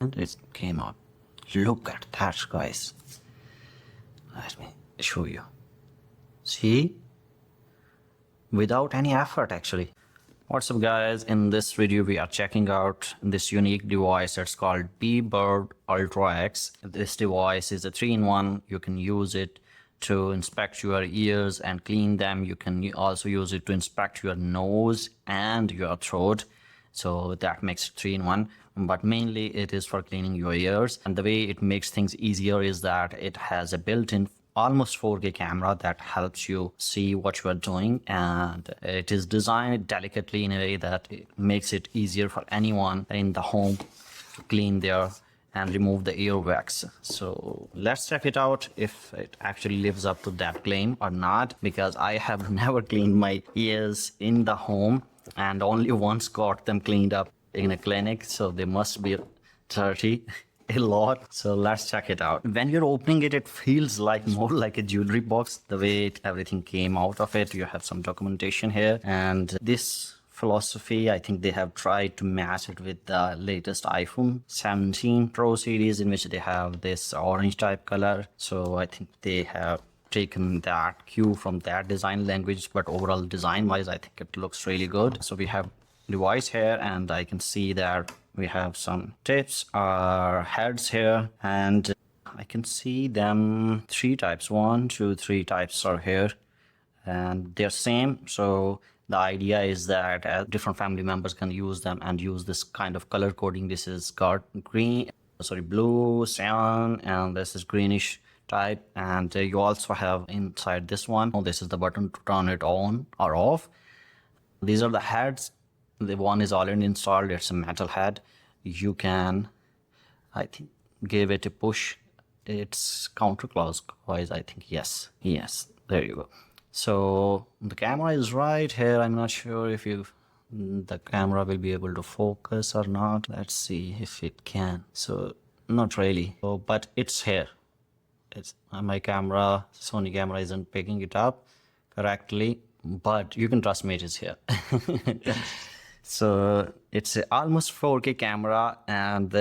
And it came out. Look at that, guys. Let me show you. See? Without any effort, actually. What's up, guys? In this video we are checking out this unique device. It's called Bebird Ultra X. This device is a 3-in-1. You can use it to inspect your ears and clean them. You can also use it to inspect your nose and your throat, so that makes it 3-in-1. But mainly it is for cleaning your ears. And the way it makes things easier is that it has a built-in almost 4K camera that helps you see what you are doing, and it is designed delicately in a way that it makes it easier for anyone in the home to clean their and remove the earwax. So let's check it out if it actually lives up to that claim or not, because I have never cleaned my ears in the home and only once got them cleaned up in a clinic, so they must be dirty a lot. So let's check it out. When you're opening it, it feels like more like a jewelry box, the way everything came out of it. You have some documentation here, and this philosophy, I think they have tried to match it with the latest iPhone 17 Pro series, in which they have this orange type color. So I think they have taken that cue from that design language, but overall design wise I think it looks really good. So we have device here, and I can see that we have some tips or heads here, and I can see them 3 types, 1, 2, 3 types are here, and they're same. So the idea is that different family members can use them and use this kind of color coding. This is blue, cyan, and this is greenish type. And you also have inside this one, this is the button to turn it on or off. These are the heads. The one is already installed. It's a metal head. You can, I think, give it a push. It's counterclockwise, I think. Yes, there you go. So the camera is right here. I'm not sure if the camera will be able to focus or not. Let's see if it can. So not really, but it's here. It's my camera, Sony camera, isn't picking it up correctly, but you can trust me, it is here. So it's a almost 4K camera, and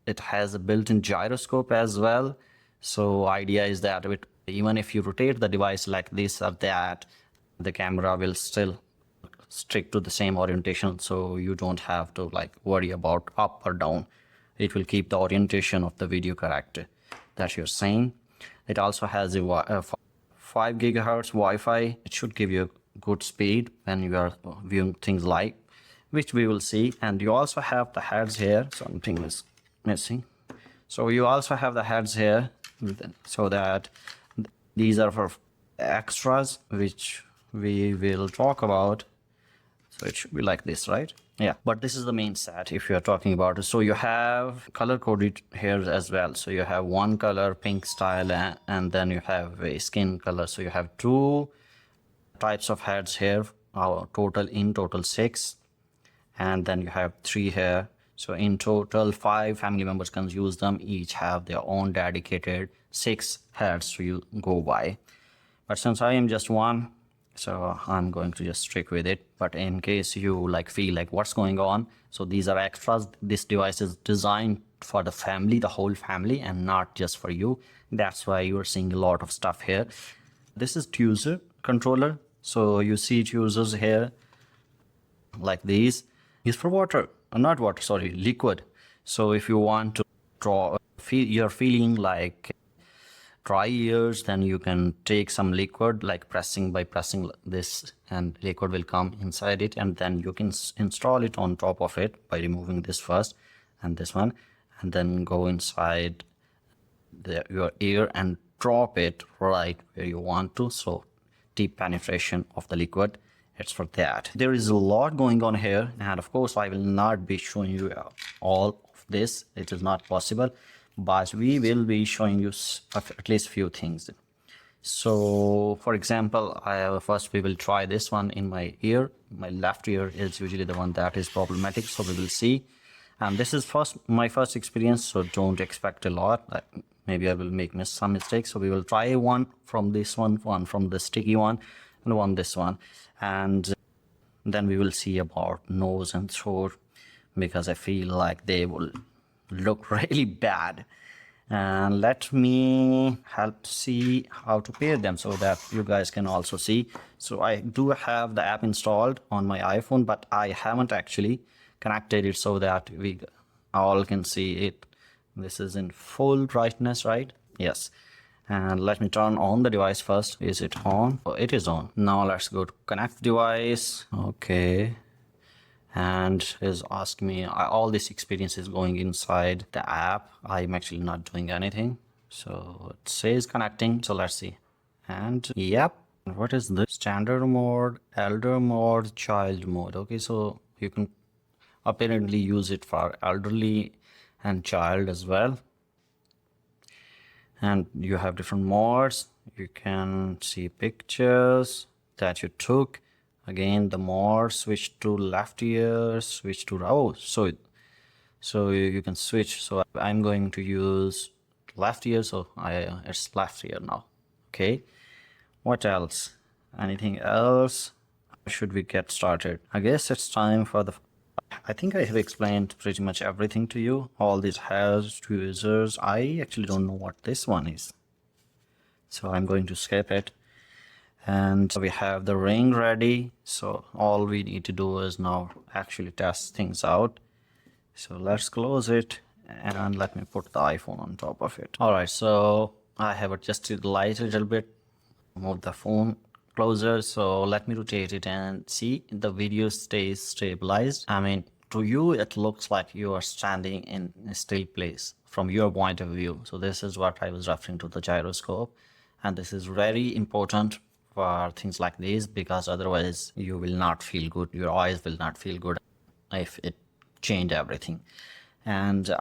it has a built-in gyroscope as well. So idea is that even if you rotate the device like this or that, the camera will still stick to the same orientation, so you don't have to worry about up or down. It will keep the orientation of the video correct that you're saying. It also has a 5 gigahertz Wi-Fi. It should give you good speed when you are viewing things live, which we will see. And you also have the heads here. Something is missing. So you also have the heads here, so that these are for extras, which we will talk about. So it should be like this, right? Yeah, but this is the main set if you're talking about it. So you have color coded here as well. So you have one color, pink style, and then you have a skin color. So you have 2 types of heads here, total 6, and then you have 3 here. So in total 5 family members can use them. Each have their own dedicated 6 heads to go by. But since I am just one, so I'm going to just stick with it. But in case you feel like what's going on, so these are extras. This device is designed for the family, the whole family, and not just for you. That's why you're seeing a lot of stuff here. This is tweezer controller. So you see tweezers here like these. Is for liquid. So if you want to you're feeling like dry ears, then you can take some liquid, by pressing this, and liquid will come inside it, and then you can install it on top of it by removing this first and this one, and then go inside your ear and drop it right where you want to. So deep penetration of the liquid, it's for that. There is a lot going on here, and of course I will not be showing you all of this. It is not possible, but we will be showing you at least few things. So for example, first we will try this one in my ear. My left ear is usually the one that is problematic, so we will see. And this is my first experience, so don't expect a lot. Maybe I will miss some mistakes. So we will try one from this one from the sticky one, and this one, and then we will see about nose and throat, because I feel like they will look really bad. And let me help see how to pair them so that you guys can also see. So I do have the app installed on my iPhone, but I haven't actually connected it so that we all can see it. This is in full brightness, right? Yes. And let me turn on the device first. Is it on? Oh, it is on. Now let's go to connect device. Okay. And is asking me all this experience is going inside the app. I'm actually not doing anything, so it says connecting. So let's see. And yep, what is this? Standard mode, elder mode, child mode. Okay, so you can apparently use it for elderly and child as well. And you have different modes. You can see pictures that you took. Again, the mode, switch to left ear, switch to so you can switch. So I'm going to use left ear, so it's left ear now. Okay, what else? Anything else? Should we get started? I guess it's time for the I think I have explained pretty much everything to you. All these has to users. I actually don't know what this one is, so I'm going to skip it. And we have the ring ready, so all we need to do is now actually test things out. So let's close it and let me put the iPhone on top of it. All right, so I have adjusted the light a little bit, move the phone closer, so let me rotate it and see the video stays stabilized. I mean, to you it looks like you are standing in a still place from your point of view. So this is what I was referring to, the gyroscope, and this is very important for things like this, because otherwise you will not feel good, your eyes will not feel good if it changed everything. And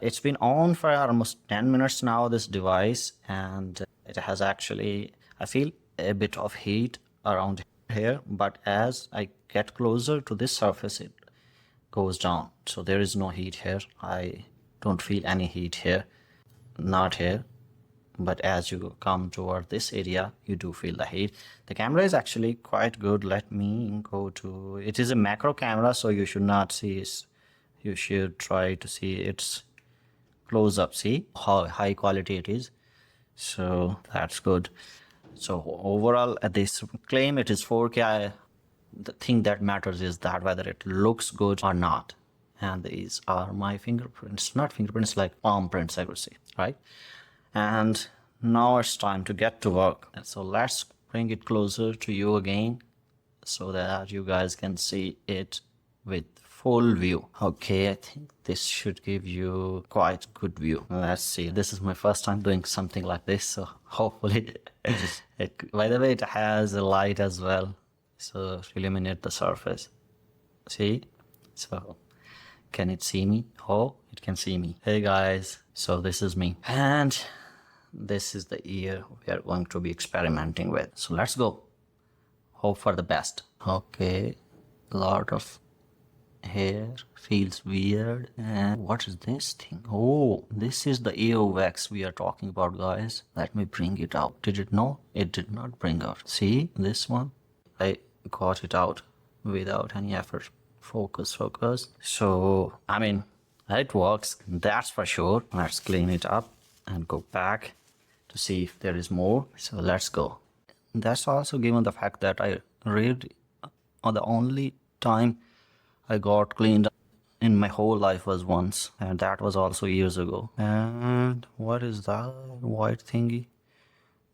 it's been on for almost 10 minutes now, this device, and it has actually, I feel a bit of heat around here, but as I get closer to this surface it goes down. So there is no heat here. I don't feel any heat here, not here, but as you come toward this area you do feel the heat. The camera is actually quite good. Let me go to, it is a macro camera, so you should not see it. You should try to see its close up, see how high quality it is. So that's good. So overall this claim it is 4K. The thing that matters is that whether it looks good or not. And these are my fingerprints, not fingerprints, like palm prints, I would say, right? And now it's time to get to work. And so let's bring it closer to you again so that you guys can see it with full view. Okay, I think this should give you quite good view. Let's see. This is my first time doing something like this, so hopefully by the way, it has a light as well, so to illuminate the surface. See? So can it see me? Oh, it can see me. Hey guys, so this is me, and this is the ear we are going to be experimenting with. So let's go. Hope for the best. Okay, a lot of hair, feels weird. And what is this thing? Oh, this is the earwax we are talking about, guys. Let me bring it out. Did it? No, it did not bring out. See this one? I got it out without any effort. Focus. So I mean, it works, that's for sure. Let's clean it up and go back to see if there is more. So let's go. That's also given the fact that I read on the only time I got cleaned in my whole life was once, and that was also years ago. And what is that white thingy?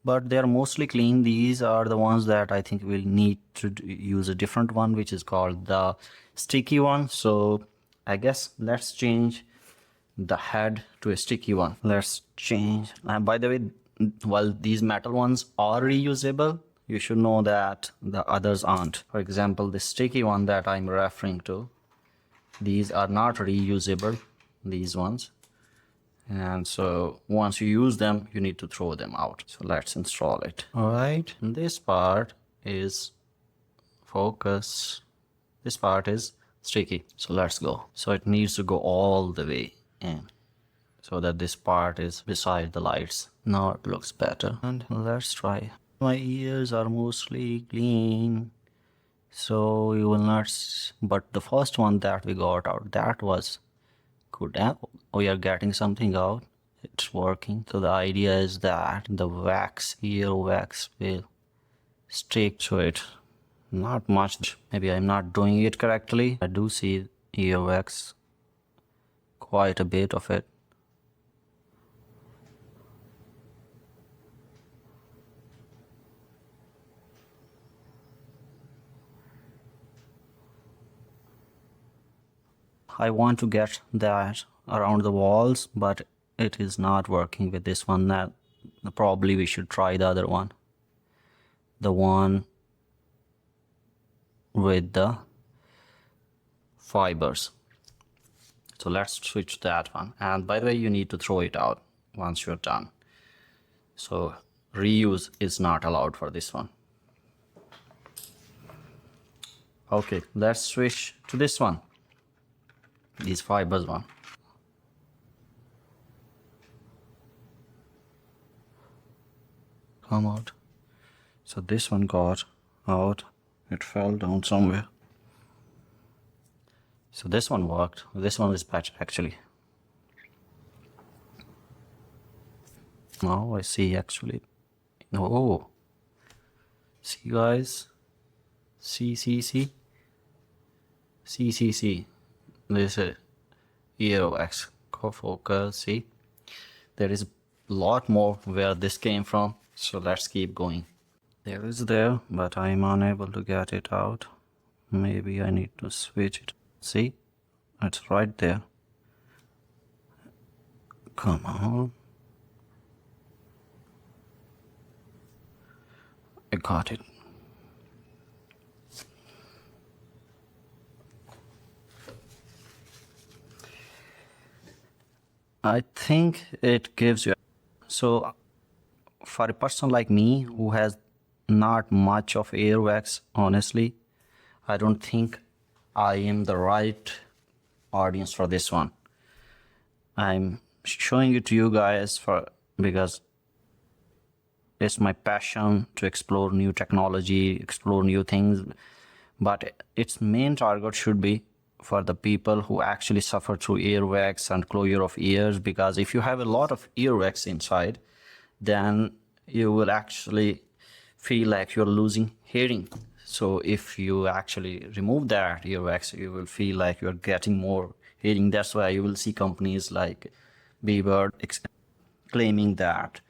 But they're mostly clean. These are the ones that I think we'll need to use a different one, which is called the sticky one. So I guess let's change the head to a sticky one. Let's change. And by the way, while these metal ones are reusable, you should know that the others aren't. For example, the sticky one that I'm referring to, these are not reusable, these ones. And so once you use them, you need to throw them out. So let's install it. All right, and this part is focus. This part is sticky. So let's go. So it needs to go all the way in so that this part is beside the lights. Now it looks better. And let's try. My ears are mostly clean, so you will not but the first one that we got out, that was Good. We are getting something out. It's working. So the idea is that the wax, ear wax, will stick to it. Not much. Maybe I'm not doing it correctly. I do see ear wax, quite a bit of it. I want to get that around the walls, but it is not working with this one. That probably we should try the other one, the one with the fibers. So let's switch that one. And by the way, you need to throw it out once you're done. So reuse is not allowed for this one. Okay, let's switch to this one, these fibers one. Come out. So this one got out. It fell down somewhere. So this one worked. This one is better actually. Now I see actually. Oh, see guys. See. This is earwax. Go focus. See, there is a lot more where this came from. So let's keep going. There is there, but I'm unable to get it out. Maybe I need to switch it. See, it's right there. Come on. I got it. I think it gives you. So for a person like me who has not much of earwax, honestly, I don't think I am the right audience for this one. I'm showing it to you guys because it's my passion to explore new technology, explore new things. But its main target should be for the people who actually suffer through earwax and closure of ears, because if you have a lot of earwax inside, then you will actually feel like you're losing hearing. So if you actually remove that earwax, you will feel like you're getting more hearing. That's why you will see companies like Bebird claiming that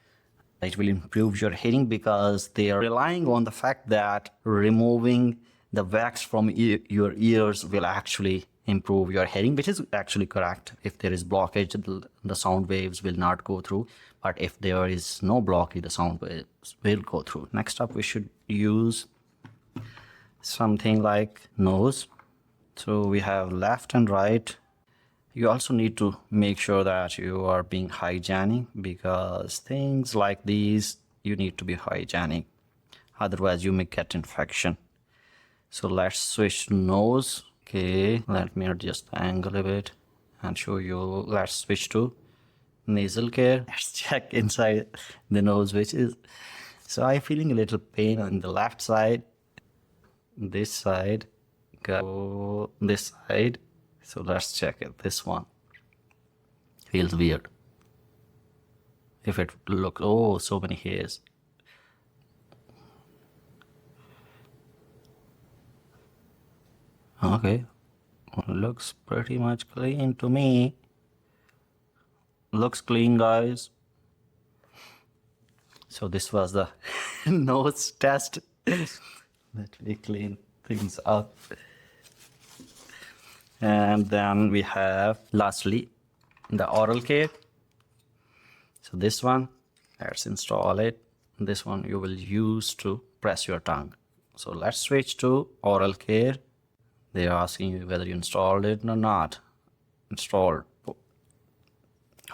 it will improve your hearing, because they are relying on the fact that removing the wax from your ears will actually improve your hearing, which is actually correct. If there is blockage, the sound waves will not go through. But if there is no blockage, the sound waves will go through. Next up, we should use something like nose. So we have left and right. You also need to make sure that you are being hygienic, because things like these, you need to be hygienic. Otherwise, you may get infection. So let's switch to nose. Okay, let me adjust the angle a bit and show you. Let's switch to nasal care. Let's check inside the nose, which is. So I'm feeling a little pain on the left side. This side. Go this side. So let's check it. This one feels weird. If it looks, oh, so many hairs. Okay, looks pretty much clean to me. Looks clean, guys. So this was the nose test. Let me clean things up. And then we have, lastly, the oral care. So this one, let's install it. This one you will use to press your tongue. So let's switch to oral care. They are asking you whether you installed it or not. Installed.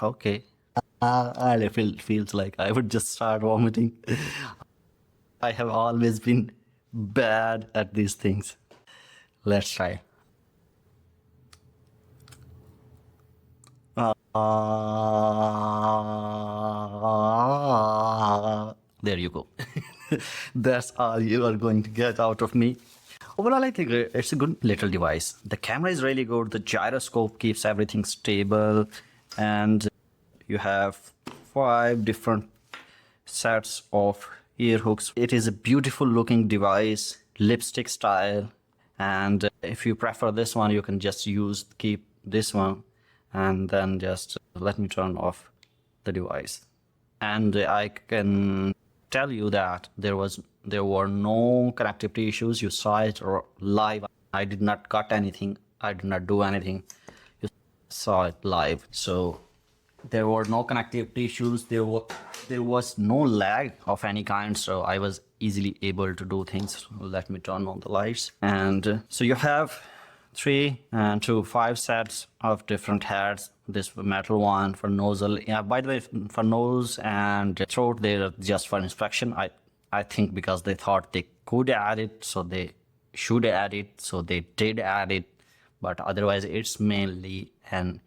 Okay. It feels like I would just start vomiting. I have always been bad at these things. Let's try. There you go. That's all you are going to get out of me. Overall, I think it's a good little device. The camera is really good. The gyroscope keeps everything stable, and you have 5 different sets of ear hooks. It is a beautiful looking device, lipstick style. And if you prefer this one, you can just keep this one, and then just let me turn off the device. And I can tell you that there were no connectivity issues. You saw it live. I did not cut anything. I did not do anything. You saw it live. So there were no connectivity issues. There was no lag of any kind. So I was easily able to do things. Let me turn on the lights. And so you have 3 to 5 sets of different heads. This metal one for nozzle. Yeah, by the way, for nose and throat, they're just for inspection. I think because they thought they could add it, so they should add it, so they did add it. But otherwise, it's mainly an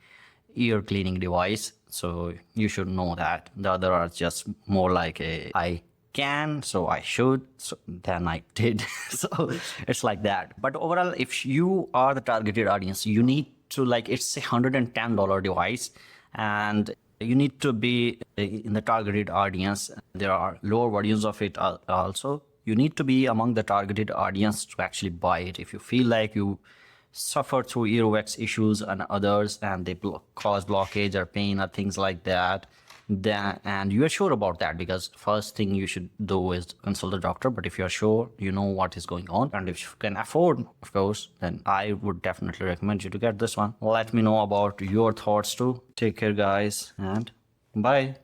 ear cleaning device, so you should know that. The other are just more like I can, so I should, so then I did. So it's like that. But overall, if you are the targeted audience, you need to, like, it's a $110 device, and you need to be in the targeted audience. There are lower versions of it also. You need to be among the targeted audience to actually buy it. If you feel like you suffer through earwax issues and others, and they cause blockage or pain or things like that, and you are sure about that, because first thing you should do is consult the doctor. But if you're sure, you know what is going on, and if you can afford, of course, then I would definitely recommend you to get this one. Let me know about your thoughts too. Take care, guys, and bye.